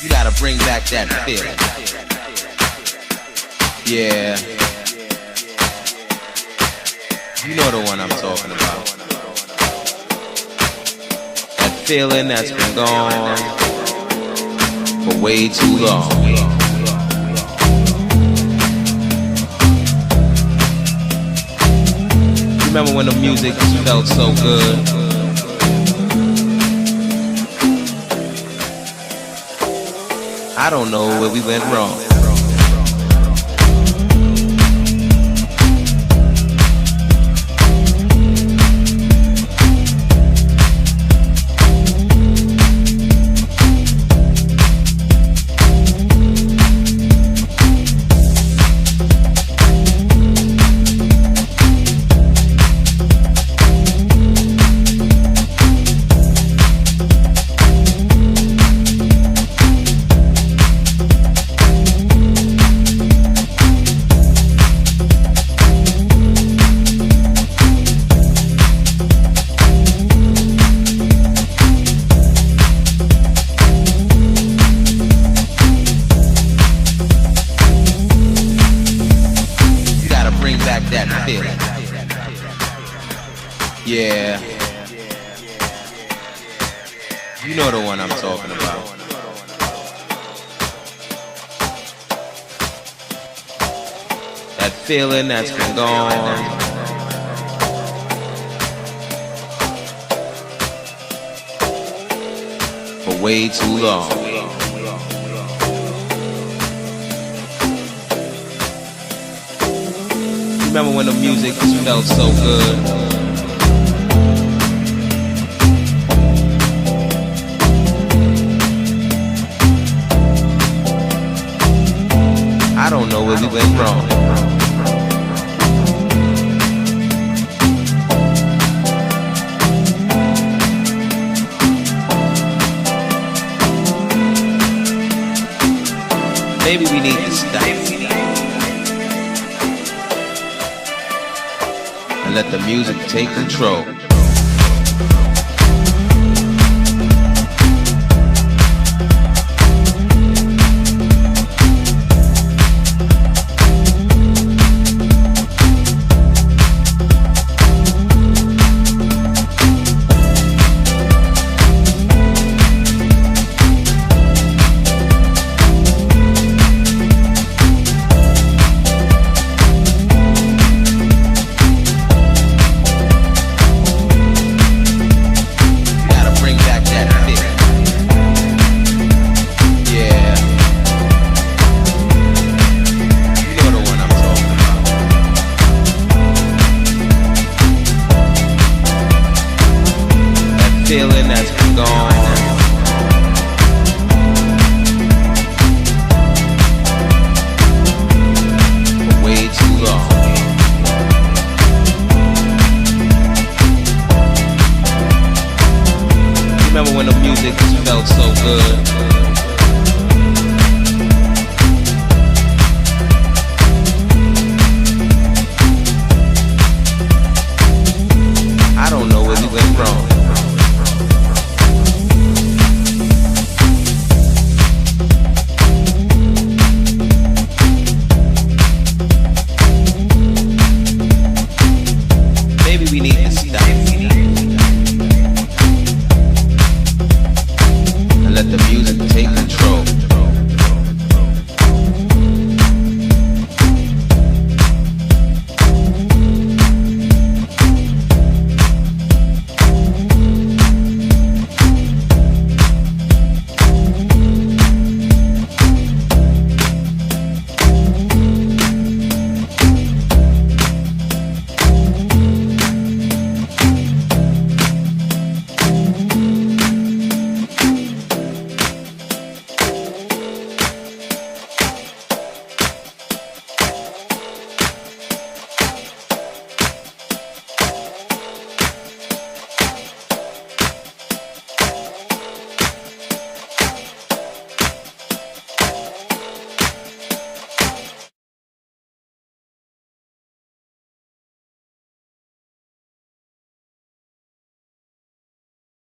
You gotta bring back that feeling. Yeah. You know the one I'm talking about. That feeling that's been gone for way too long. Remember when the music felt so good? I don't know where we went wrong. That feeling. Yeah. You know the one I'm talking about. That feeling that's been gone for way too long. Remember when the music felt so good? I don't know where we went wrong. Maybe we need to stop and let the music take control. Feeling that's been gone for way too long. Remember when the music felt so good?